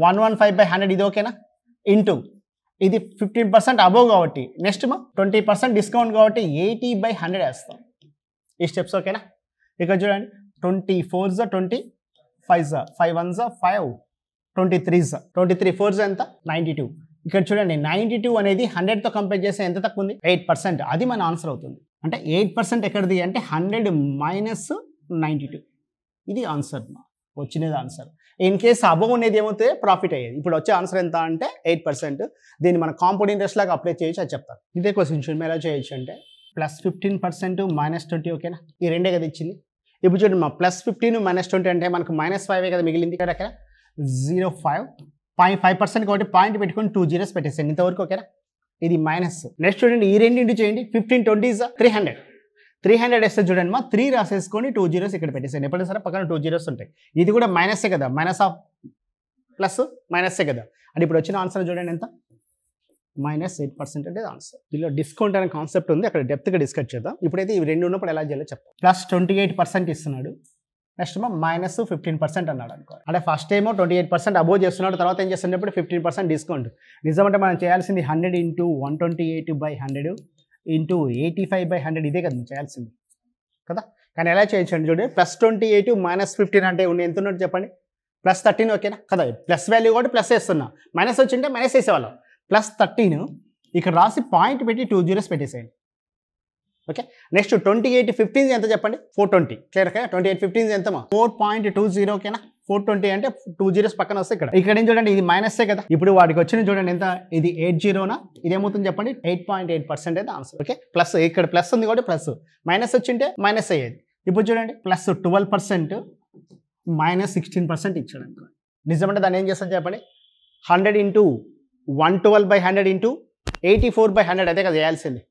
115/100. ఇది ఓకేనా? ఇంటూ ఇది 15% అబోవ్ కాబట్టి నెక్స్ట్ 20% డిస్కౌంట్ కాబట్టి 80/100 వేస్తాం. ఈ స్టెప్స్ ఓకేనా? ఇక్కడ చూడండి 24s 20 5s 5 1s 5 23s 23 4s ఎంత 92. ఇక్కడ చూడండి 92 అనేది 100తో కంపేర్ చేస్తే ఎంత తక్కువ ఉంది 8%. అది మన ఆన్సర్ అవుతుంది. అంటే 8% ఎక్కడిది అంటే 100 మైనస్ 92. ఇది ఆన్సర్ వచ్చినది ఆన్సర్. ఇన్ కేస్ అబోవ్ అనేది ఏమవుతుంది ప్రాఫిట్ అయ్యేది. ఇప్పుడు వచ్చే ఆన్సర్ ఎంత అంటే 8%. దీన్ని మన కాంపౌండ్ ఇంట్రెస్ట్ లాగా అప్లై చేయొచ్చు అది చెప్తారు. ఇదే క్వశ్చన్ చూడండి ఎలా చేయొచ్చు అంటే +15% -20. ఓకేనా? ఈ రెండే కదా ఇచ్చింది. ఇప్పుడు చూడండి మా +15 -20 అంటే మనకు -5 కదా మిగిలింది. ఇక్కడ 0.5 0.5% కాబట్టి పాయింట్ పెట్టుకొని 2 zeros పెట్టేసేయండి ఇంతవరకు. ఓకేనా? ఇది మైనస్. నెక్స్ట్ చూడండి ఈ రెండింటి చేయండి 15 20s 300 వేస్తే చూడండి మా 3 రాసేసుకొని 2 zeros ఇక్కడ పెట్టేసేయండి. ఎప్పుడైనా సరే పక్కన 2 zeros ఉంటాయి. ఇది కూడా మైనస్సే కదా, మైనస్ ఆఫ్ ప్లస్ మైనస్సే కదా. అంటే ఇప్పుడు వచ్చిన ఆన్సర్ చూడండి ఎంత -8% అనేది ఆన్సర్. దీనిలో డిస్కౌంట్ అనే కాన్సెప్ట్ ఉంది, అక్కడ డెప్త్గా డిస్కస్ చేద్దాం. ఇప్పుడైతే ఇవి రెండు ఉన్నప్పుడు ఎలా చేయాలో చెప్తాం. +28% ఇస్తున్నాడు, నెక్స్ట్ ఏమో -15% అన్నాడు అనుకో. అంటే ఫస్ట్ ఏమో 28% అబోవ్ చేస్తున్నాడు, తర్వాత ఏం చేస్తున్నప్పుడు 15% డిస్కౌంట్. నిజమంటే మనం చేయాల్సింది 100 × 128/100 × 85/100 ఇదే కదా మనం చేయాల్సింది కదా. కానీ ఎలా చేయొచ్చండి చూడండి, +28 -15 అంటే ఎంత ఉన్నట్టు చెప్పండి, +13 ఓకేనా కదా. ప్లస్ వాల్యూ కూడా ప్లస్ వేస్తున్నా, మైనస్ వచ్చింటే మైనస్ వేసేవాళ్ళం. +13 ఇక్కడ రాసి పాయింట్ పెట్టి 2 zeros పెట్టేసేయండి. ఓకే, నెక్స్ట్ 28 15 ఎంత చెప్పండి, 420. క్లియర్ కదా. 28 15 ఎంతమా 4.20 ఓకేనా. 420 అంటే 2 zeros పక్కన వస్తే ఇక్కడ ఏం చూడండి, ఇది మైనస్సే కదా. ఇప్పుడు వాడికి వచ్చిన చూడండి ఎంత, ఇది 80నా, ఇది ఏమవుతుంది చెప్పండి, 8.8% అయితే ఆన్సర్. ఓకే, ప్లస్ ఇక్కడ ప్లస్ ఉంది కాబట్టి ప్లస్, మైనస్ వచ్చింటే మైనస్ అయ్యేది. ఇప్పుడు చూడండి +12% -16% ఇచ్చాడు అనుకో. నిజమంటే దాన్ని ఏం చేస్తాను చెప్పండి, 100 × 112/100 × 84/100 అదే కదా చేయాల్సింది.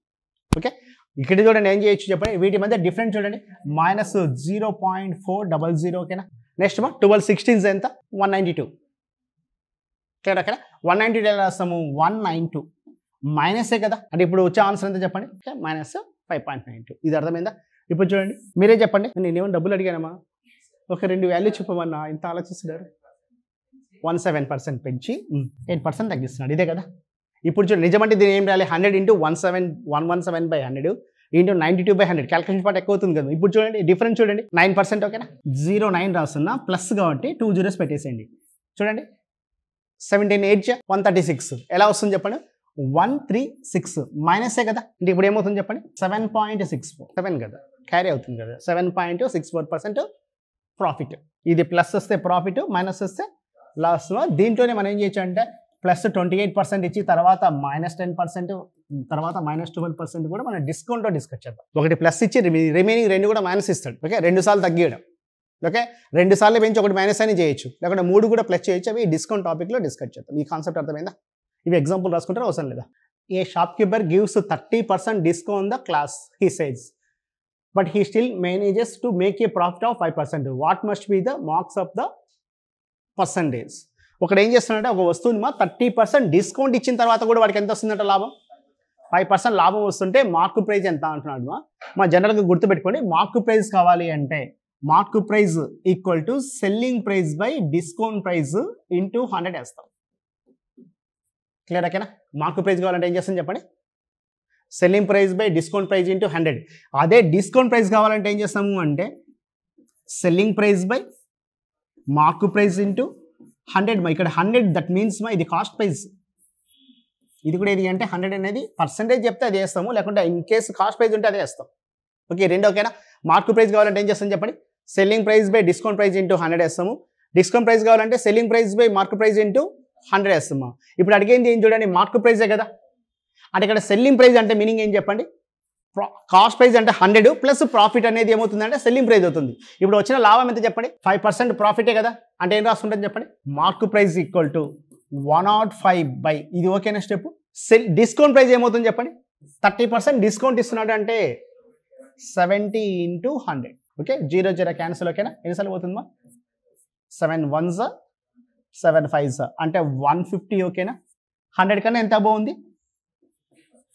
ఓకే, ఇక్కడ చూడండి ఏం చేయొచ్చు చెప్పండి, వీటి మధ్య డిఫరెన్స్ చూడండి, -0.400 ఓకేనా. నెక్స్ట్ 12 16 ఎంత, 192. క్లియర్ అక్కడ 192 ఎలా రాస్తాము, 192 మైనసే కదా. అంటే ఇప్పుడు వచ్చే ఆన్సర్ ఎంత చెప్పండి, -5.92. ఇది అర్థమైందా. ఇప్పుడు చూడండి మీరే చెప్పండి, నేనేమో డబ్బులు అడిగానమ్మా, ఒక 2 వాల్యూ చెప్పమన్నా, ఇంత ఆలోచిస్తున్నారు. 17% పెంచి 8% తగ్గిస్తున్నాడు, ఇదే కదా. ఇప్పుడు చూడండి నిజమంటే దీని ఏం రాయాలి, 100 × 117/100 × 92/100 క్యాల్కులేషన్ పార్ట్ ఎక్కువ అవుతుంది కదా. ఇప్పుడు చూడండి డిఫరెన్స్ చూడండి, 9% ఓకేనా. 09 రాస్తున్నా, ప్లస్ కాబట్టి 2 zeros పెట్టేసేయండి. చూడండి 17 8 136 ఎలా వస్తుంది చెప్పండి, 136 మైనసే కదా. అంటే ఇప్పుడు ఏమవుతుంది చెప్పండి, 7.64 7 కదా, క్యారీ అవుతుంది కదా. 7.64% ప్రాఫిట్. ఇది ప్లస్ వస్తే ప్రాఫిట్, మైనస్ వస్తే లాస్. దీంట్లోనే మనం ఏం చేయొచ్చు అంటే +28% ఇచ్చి తర్వాత -10%, తర్వాత -12% కూడా మనం డిస్కౌంట్లో డిస్కస్ చేద్దాం. ఒకటి ప్లస్ ఇచ్చి రిమైనింగ్ 2 కూడా మైనస్ ఇస్తాడు. ఓకే, 2 సార్లు తగ్గియడం. ఓకే, 2 సార్లు పెంచి ఒకటి మైనస్ అని చేయొచ్చు, లేకుంటే 3 కూడా ప్లస్ చేయొచ్చు. అవి డిస్కౌంట్ టాపిక్లో డిస్కస్ చేద్దాం. ఈ కాన్సెప్ట్ అర్థమైందా. ఇవి ఎగ్జాంపుల్ రాసుకుంటారు అవసరం లేదా. A shopkeeper gives 30% discount the class he sales, but he still manages to make a profit of 5%. What must be the marks of the percentage. ఒకడు ఏం చేస్తున్నాడంటే ఒక వస్తువుని 30% డిస్కౌంట్ ఇచ్చిన తర్వాత కూడా వాడికి ఎంత వస్తుందంట లాభం, 5% లాభం వస్తుంటే మార్క్ ప్రైజ్ ఎంత అంటున్నాడు. మా జనరల్గా గుర్తుపెట్టుకోండి, మార్క్ ప్రైజ్ కావాలి అంటే mark price equal to selling price by discount price into 100 వేస్తాం. క్లియర్ ఓకేనా. మార్క్ ప్రైజ్ కావాలంటే ఏం చేస్తాం చెప్పండి, selling price by discount price into 100. అదే డిస్కౌంట్ ప్రైజ్ కావాలంటే ఏం చేస్తాము అంటే selling price by mark price into 100. ఇక్కడ 100 దట్ మీన్స్ ఇది కాస్ట్ ప్రైజ్. ఇది కూడా ఏది అంటే 100 అనేది పర్సెంటేజ్ చెప్తే అది వేస్తాము, లేకుంటే ఇన్ కేసు కాస్ట్ ప్రైజ్ ఉంటే అదే వేస్తాం. ఓకే, రెండు ఓకేనా. మార్క్ ప్రైజ్ కావాలంటే ఏం చేస్తాం చెప్పండి, selling price by discount price into 100 వేస్తాము. డిస్కౌంట్ ప్రైజ్ కావాలంటే selling price by mark price into 100 వేస్తాము. ఇప్పుడు అడిగేది ఏం చూడండి, మార్క్ ప్రైజే కదా. అంటే ఇక్కడ సెల్లింగ్ ప్రైజ్ అంటే మీనింగ్ ఏం చెప్పండి, కాస్ట్ ప్రైజ్ అంటే 100 ప్లస్ ప్రాఫిట్ అనేది ఏమవుతుందంటే సెల్లింగ్ ప్రైజ్ అవుతుంది. ఇప్పుడు వచ్చిన లాభం ఎంత చెప్పండి, 5% ప్రాఫిటే కదా. అంటే ఏం రాసుకుంటుంది చెప్పండి, మార్క్ ప్రైజ్ ఈక్వల్ టు 105 ఇది ఓకేనా స్టెప్. డిస్కౌంట్ ప్రైజ్ ఏమవుతుంది చెప్పండి, 30% డిస్కౌంట్ ఇస్తున్నాడు అంటే 70 × 100. Okay, 0 0 cancel. ఓకేనా, ఎన్నిసార్లు పోతుందమ్మా, 7 1s 7 5s అంటే 150. ఓకేనా, 100 కన్నా ఎంత బాగుంది,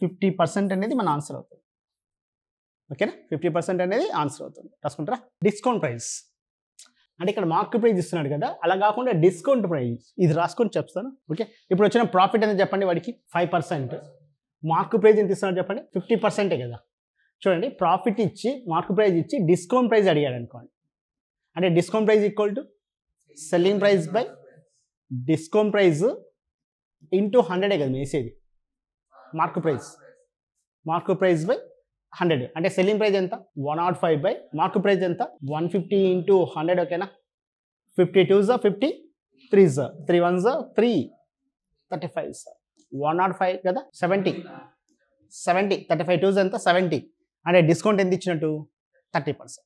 50% అనేది మన ఆన్సర్ అవుతుంది. ఓకేనా, 50% అనేది ఆన్సర్ అవుతుంది. రాసుకుంటారా. డిస్కౌంట్ ప్రైస్ అంటే ఇక్కడ మార్క్ ప్రైజ్ ఇస్తున్నాడు కదా, అలా కాకుండా డిస్కౌంట్ ప్రైజ్ ఇది రాసుకొని చెప్తాను. ఓకే, ఇప్పుడు వచ్చిన ప్రాఫిట్ అనేది చెప్పండి వాడికి 5%, మార్క్ ప్రైజ్ ఎంత ఇస్తున్నాడు చెప్పండి, 50% కదా. చూడండి ప్రాఫిట్ ఇచ్చి మార్క్ ప్రైజ్ ఇచ్చి డిస్కౌంట్ ప్రైజ్ అడిగాడు అనుకోండి, అంటే discount price equal to selling price by discount price into 100 కదా వేసేది. మార్క్ ప్రైజ్ బై 100 అంటే సెల్లింగ్ ప్రైజ్ ఎంత 105 మార్క్ ప్రైజ్ ఎంత 150 × 100. ఓకేనా, 52s 50 3s 3 1s 3 35s 105 కదా, 70 35 2s ఎంత 70. అంటే డిస్కౌంట్ ఎంత ఇచ్చినట్టు 30%.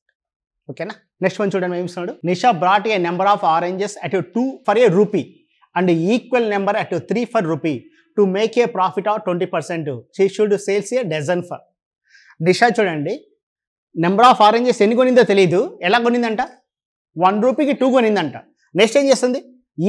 ఓకేనా, నెక్స్ట్ వన్ చూడండి ఏమి ఇస్తున్నాడు. Nisha brought a number of oranges at 2 for a rupee and equal number at 3 for rupee to make a profit of 20%. She should sales a dozen for. Nisha చూడండి నెంబర్ ఆఫ్ ఆరెంజెస్ ఎన్ని కొనిందో తెలియదు, ఎలా కొనిందంట 1 రూపీకి 2 కొనిందంట. నెక్స్ట్ ఏం చేస్తుంది,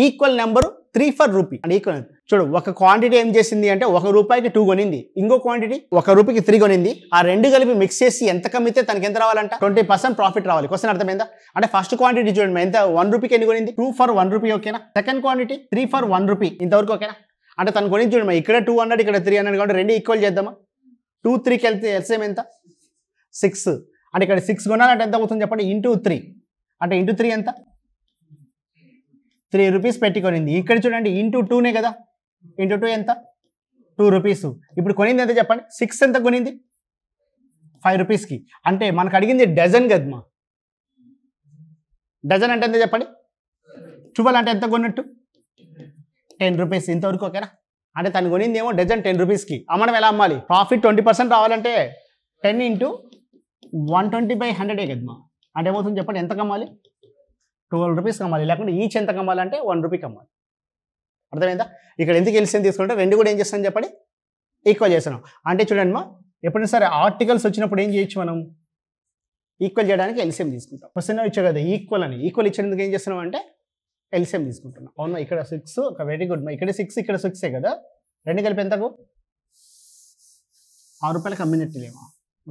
ఈక్వల్ నెంబరు 3 ఫర్ రూపీ అంటే ఈక్వల్. చూడు ఒక క్వాంటిటీ ఏం చేసింది అంటే 1 రూపాయికి 2 కొనింది, ఇంకో క్వాంటిటీ 1 రూపాయికి 3 కొనింది. ఆ రెండు కలిపి మిక్స్ చేసి ఎంత కమ్మితే తనకి ఎంత రావాలంట 20% ప్రాఫిట్ రావాలి. క్వశ్చన్ అర్థమైందా? అంటే ఫస్ట్ క్వాంటిటీ చూడండి ఎంత 1 రూపీకి ఎన్ని కొనింది 2 ఫర్ 1 రూపీ ఓకేనా. సెకండ్ క్వాంటిటీ 3 ఫర్ 1 రూపీ ఇంతవరకు ఓకేనా. అంటే తను కొనింది చూడండి ఇక్కడ 200 ఇక్కడ 300 కాబట్టి రెండు ఈక్వల్ చేద్దామా. 2 3కి వెళ్తే ఎల్సిఎం ఎంత 6 అంటే ఇక్కడ 6 కొనాలంటే ఎంత అవుతుంది చెప్పండి ఇంటూ 3 అంటే ఇంటూ 3 ఎంత 3 రూపీస్ పెట్టుకొనింది. ఇక్కడ చూడండి ఇంటూ 2నే కదా, ఇంటూ 2 ఎంత 2 రూపీస్. ఇప్పుడు కొనింది ఎంత చెప్పండి 6 ఎంత కొనింది 5 రూపీస్కి. అంటే మనకు అడిగింది డజన్ కదమ్మా. డజన్ అంటే ఎంత చెప్పండి 12 అంటే ఎంత కొన్నట్టు 10 రూపీస్ ఇంతవరకు ఓకేనా. అంటే తను కొనింది ఏమో డజన్ 10 రూపీస్కి. అమ్మడం ఎలా అమ్మాలి? ప్రాఫిట్ 20% రావాలంటే 10 ఇంటూ 120/100 కదమ్మా. అంటే ఏమవుతుంది చెప్పండి ఎంత కమ్మాలి 12 రూపీస్ కమ్మాలి. లేకుంటే ఈచ్ ఎంత కమ్మాలంటే 1 రూపీ కమ్మాలి. అర్థమైందా? ఇక్కడ ఎందుకు ఎల్సిఎం తీసుకుంటే రెండు కూడా ఏం చేస్తాను చెప్పండి ఈక్వల్ చేస్తున్నాం. అంటే చూడండి మా ఎప్పుడైనా సరే ఆర్టికల్స్ వచ్చినప్పుడు ఏం చేయొచ్చు మనం ఈక్వల్ చేయడానికి ఎల్సిఎం తీసుకుంటాం. క్వశ్చన్ ఇచ్చా కదా ఈక్వల్ అని, ఈక్వల్ ఇచ్చేందుకు ఏం చేస్తున్నాం అంటే ఎల్సిఎం తీసుకుంటున్నాం. అవునా ఇక్కడ 6 ఒక వెరీ గుడ్ మా ఇక్కడ 6 ఇక్కడ 6 కదా, రెండు కలిపి ఎంతకు 6 రూపాయలకి అమ్మినట్టులేమో.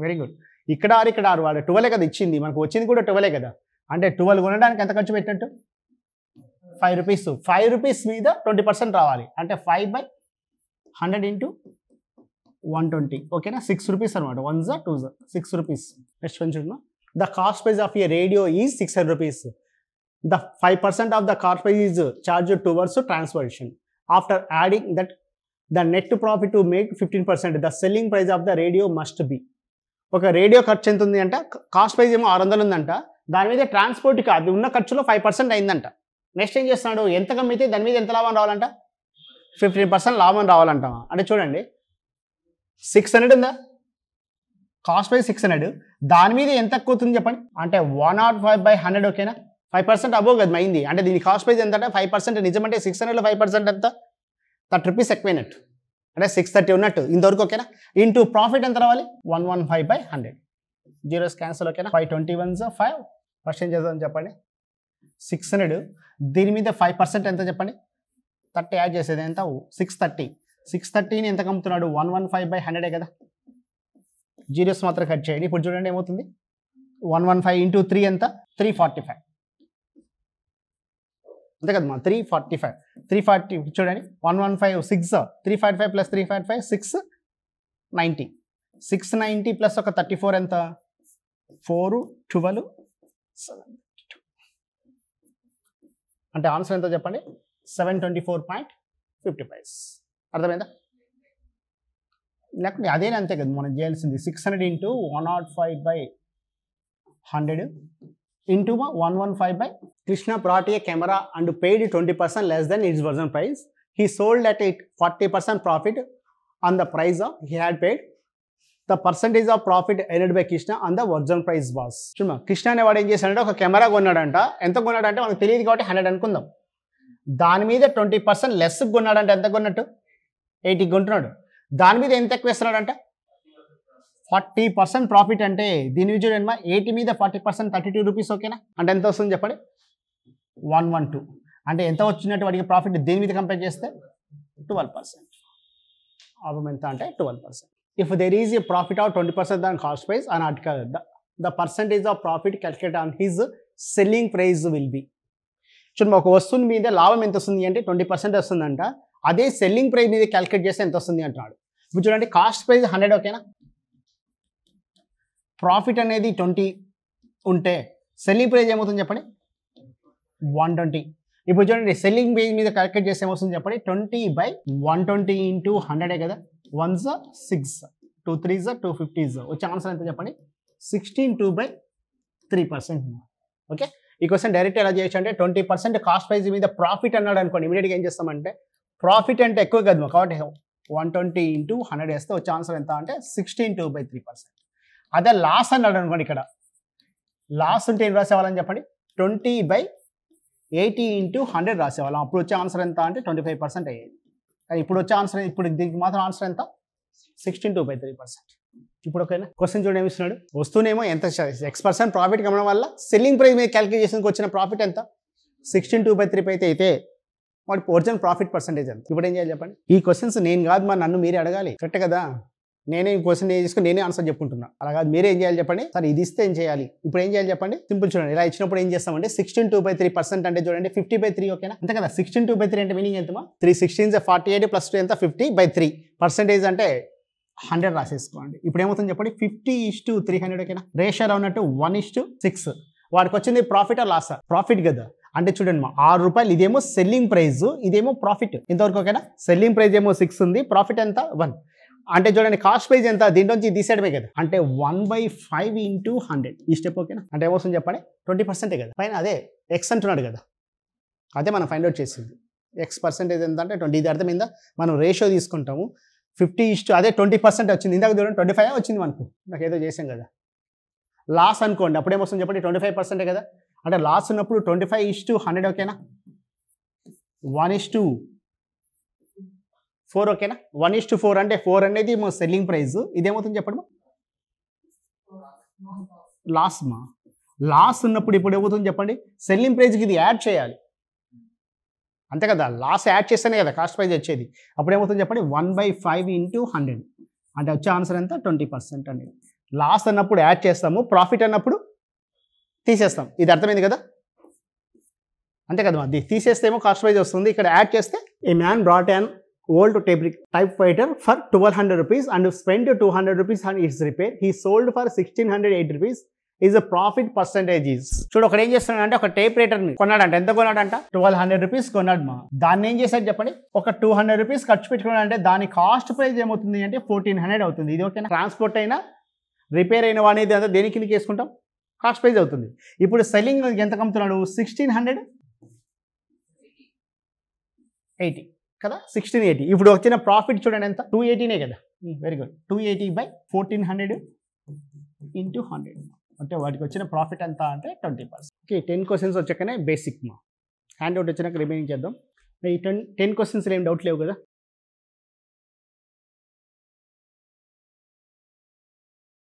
Very good. ఇక్కడ 6 ఇక్కడ 6 వాళ్ళు 12 కదా ఇచ్చింది, మనకు వచ్చింది కూడా 12 కదా. అంటే 12 కొనడానికి ఎంత ఖర్చు పెట్టినట్టు 5 రూపీస్. 5 రూపీస్ మీద 20% రావాలి అంటే 5/100 ఇంటూ 120 ఓకేనా 6 రూపీస్ అనమాట. 1 జా 2 జా 6 రూపీస్. నెక్స్ట్ వన్ చూడమా. The cost price of a radio is 600 rupees. The 5% of the cost price is charge towards transportation. After adding that the net profit to make 15% the selling price of the radio must be. ఒక రేడియో ఖర్చు ఎంత ఉంది అంట, కాస్ట్ ప్రైస్ ఏమో 600 ఉందంట, దాని మీద ట్రాన్స్పోర్ట్కి అది ఉన్న ఖర్చులో 5% అయిందంట. నెక్స్ట్ ఏం చేస్తున్నాడు ఎంత కమ్మితే దాని మీద ఎంత లాభం రావాలంట 15% లాభం రావాలంట. అంటే చూడండి 600 ఉందా కాస్ట్ ప్రైస్ 600, దాని మీద ఎంత ఎక్కువ అవుతుంది చెప్పండి అంటే 105/100 ఓకేనా. 5% అబోవ్ కదా అయింది. అంటే దీని కాస్ట్ ప్రైస్ ఎంత అంటే 5% నిజమంటే 600లో 5% ఎంత 30 రూపీస్ ఎక్కువైనట్టు అంటే 630 ఉన్నట్టు ఇంతవరకు ఓకేనా. ఇంటూ ప్రాఫిట్ ఎంత రావాలి 115/100. జీరోస్ క్యాన్సల్ ఓకేనా. 521 5 ఫస్ట్ ఏం చేద్దాం చెప్పండి 600 దీని మీద 5% ఎంత చెప్పండి 30 యాడ్ చేసేది ఎంత 630. 630ని ఎంత కమ్ముతున్నాడు 115/100 కదా. జీరోస్ మాత్రం కట్ చేయండి. ఇప్పుడు చూడండి ఏమవుతుంది 115 ఇంటూ 3 ఎంత 345 అంతే కదమ్మా 345. 340 చూడండి 115 6 345 ప్లస్ 345 690. 690 ప్లస్ ఒక 34 ఎంత 4 12 7 అంటే ఆన్సర్ ఎంత చెప్పండి 724.50. అర్థమైందా? లేకపోతే అదే అంతే కదా మనం చేయాల్సింది 600 into 105/100 into 115 Krishna brought a camera and paid 20% less than its original price. He sold at 40% profit on the price of he had paid. The percentage of profit earned by Krishna on the original price was. చూడమ్మా కృష్ణ అనేవాడు ఏం చేశాడంటే ఒక కెమెరా కొన్నాడంట. ఎంత కొన్నాడంటే మనకు తెలియదు కాబట్టి 100 అనుకుందాం. దాని మీద 20% లెస్ కొన్నాడంటే ఎంత కొన్నట్టు 80 కొంటున్నాడు. దాని మీద ఎంత ఎక్కువ ఇస్తున్నాడంట 40% ప్రాఫిట్. అంటే దీని మీద చూడండి 80 మీద 40% 32 రూపీస్ ఓకేనా. అంటే ఎంత వస్తుంది చెప్పండి 112. అంటే ఎంత వచ్చినట్టు వాడికి ప్రాఫిట్ దేని మీద కంపేర్ చేస్తే 12%. లాభం ఎంత అంటే 12%. If there is a profit of 20% on cost price on article, the percentage of profit calculated on his selling price will be. చూడండి ఒక వస్తువు మీద లాభం ఎంత వస్తుంది అంటే 20% వస్తుందంట, అదే సెల్లింగ్ ప్రైస్ మీద క్యాలిక్యులేట్ చేస్తే ఎంత వస్తుంది అంటున్నాడు. ఇప్పుడు చూడండి కాస్ట్ ప్రైస్ 100 ఓకేనా, ప్రాఫిట్ అనేది 20 ఉంటే సెల్లింగ్ ప్రైస్ ఏమవుతుంది చెప్పండి 120. ఇప్పుడు చూడండి సెల్లింగ్ ప్రైస్ మీద క్యాలిక్యులేట్ చేస్తే ఏమవుతుంది చెప్పండి 20/120 ఇంటూ 100 కదా. 1s 6 2 3s 250s వచ్చే ఆన్సర్ ఎంత చెప్పండి 16/2/3%. ఓకే ఈ క్వశ్చన్ డైరెక్ట్ ఎలా చేయొచ్చు అంటే 20% కాస్ట్ ప్రైస్ మీద ప్రాఫిట్ అన్నాడు అనుకోండి, ఇమీడియట్గా ఏం చేస్తామంటే ప్రాఫిట్ అంటే ఎక్కువ కదా కాబట్టి 120 ఇంటూ 100 వేస్తే వచ్చే ఆన్సర్ ఎంత అంటే 16/2/3%. అదే లాస్ అన్నాడు అనుకోండి, ఇక్కడ లాస్ ఉంటే ఏం రాసేవాళ్ళని చెప్పండి 20/80 ఇంటూ 100 రాసేవాళ్ళం. అప్పుడు వచ్చే ఆన్సర్ ఎంత అంటే 25% అయ్యేది. కానీ ఇప్పుడు వచ్చే ఆన్సర్ ఇప్పుడు దీనికి మాత్రం ఆన్సర్ ఎంత 16/3%. ఇప్పుడు ఓకేనా క్వశ్చన్ చూడండి ఏమి ఇస్తున్నాడు, వస్తూనేమో ఎంత X% ప్రాఫిట్ కమ్మడం వల్ల సెల్లింగ్ ప్రైస్ మీద క్యాలిక్యులేషన్కి వచ్చిన ప్రాఫిట్ ఎంత 16/3 అయితే వాడి ఒరిజినల్ ప్రాఫిట్ పర్సెంటేజ్ ఎంత. ఇప్పుడు ఏం చేయాలి చెప్పండి. ఈ క్వశ్చన్స్ నేను కాదు మా నన్ను మీరే అడగాలి, కరెక్ట్ కదా. నేనే ఈ క్వశ్చన్ చేసుకుని నేనే ఆన్సర్ చెప్పుకుంటున్నా. అలా కాదు, మీరే ఏం చేయాలి చెప్పండి. సరే ఇది ఇస్తే ఏం చేయాలి, ఇప్పుడు ఏం చేయాలి చెప్పండి. సింపుల్ చూడండి, ఇలా ఇచ్చినప్పుడు ఏం చేస్తామంటే 16/2/3% అంటే చూడండి 50/3 ఓకేనా. అంతే కదా. 16/2/3 అంటే మీనింగ్ ఎంతమా, 3 16 48 + 2 ఎంత 50/3. పర్సెంటేజ్ అంటే 100 రాసేసుకోండి. ఇప్పుడు ఏమవుతుంది చెప్పండి, 50:300 ఓకేనా. రేషియో ఉన్నట్టు 1:6. వాడికి వచ్చింది ప్రాఫిట్ ఆ లాసా, ప్రాఫిట్ కదా. అంటే చూడండి మా 6 రూపాయలు, ఇదేమో సెల్లింగ్ ప్రైస్, ఇదేమో ప్రాఫిట్. ఇంతవరకు ఓకేనా. సెల్లింగ్ ప్రైస్ ఏమో 6 ఉంది, ప్రాఫిట్ ఎంత 1. అంటే చూడండి కాస్ట్ ప్రైస్ ఎంత, దీంట్లోంచి తీసేయడమే కదా. అంటే 1/5 × 100 ఈ స్టెప్ ఓకేనా. అంటే ఏమవుతుంది చెప్పండి, 20% కదా. పైన అదే ఎక్స్ అంటున్నాడు కదా, అదే మనం ఫైండ్ అవుట్ చేసింది. ఎక్స్ పర్సెంటేజ్ ఎంత అంటే 20. ఇది అర్థమైందా. మనం రేషియో తీసుకుంటాము 50 అదే 20% వచ్చింది. ఇందాక చూడండి 25 వచ్చింది మనకు, నాకు ఏదో చేసాం కదా. లాస్ అనుకోండి, అప్పుడు ఏమొస్తుంది చెప్పండి, 25% కదా. అంటే లాస్ ఉన్నప్పుడు 25:100 ఓకేనా. 1:4 ఓకేనా. 1:4 అంటే 4 అనేది మా సెల్లింగ్ ప్రైస్, ఇదేమవుతుంది చెప్పండి లాస్ మా. లాస్ ఉన్నప్పుడు ఇప్పుడు ఏమవుతుంది చెప్పండి, సెల్లింగ్ ప్రైస్కి ఇది యాడ్ చేయాలి, అంతే కదా. లాస్ యాడ్ చేస్తేనే కదా కాస్ట్ ప్రైస్ వచ్చేది. అప్పుడు ఏమవుతుంది చెప్పండి, 1/5 × 100 అంటే వచ్చే ఆన్సర్ ఎంత 20% అనేది. లాస్ అన్నప్పుడు యాడ్ చేస్తాము, ప్రాఫిట్ అన్నప్పుడు తీసేస్తాం. ఇది అర్థమైంది కదా, అంతే కదా. అది తీసేస్తేమో కాస్ట్ ప్రైస్ వస్తుంది, ఇక్కడ యాడ్ చేస్తే ఏ man brought an old typewriter for 1200 rupees and spent 200 rupees on its repair. He sold for 1608 rupees. Is a profit percentage is. చూడు ఒకడు ఏం చేస్తున్నాడంటే, ఒక టైప్ రైటర్ని కొన్నాడంట. ఎంత కొన్నాడంట, 1200 రూపీస్ కొన్నాడు మా. దాన్ని ఏం చేశాడు చెప్పండి, ఒక 200 రూపీస్ ఖర్చు పెట్టుకున్నాడంటే దాని కాస్ట్ ప్రైస్ ఏమవుతుంది అంటే 1400 అవుతుంది. ఇది ఓకేనా. ట్రాన్స్పోర్ట్ అయినా రిపేర్ అయిన అనేది అంతా దేని కిందకి వేసుకుంటాం, కాస్ట్ ప్రైస్ అవుతుంది. ఇప్పుడు సెల్లింగ్ ఎంత కమ్ముతున్నాడు, 1680 కదా, 1680. ఇప్పుడు వచ్చిన ప్రాఫిట్ చూడండి ఎంత, 280నే కదా. Very good. 280/1400 × 100 అంటే వాటికి వచ్చిన ప్రాఫిట్ ఎంత అంటే 20%. ఓకే, 10 క్వశ్చన్స్ వచ్చాకనే బేసిక్ మా. హ్యాండ్ అవుట్ వచ్చినాక రిమైనింగ్ చేద్దాం. ఈ 10 క్వశ్చన్స్ ఏం డౌట్ లేవు కదా.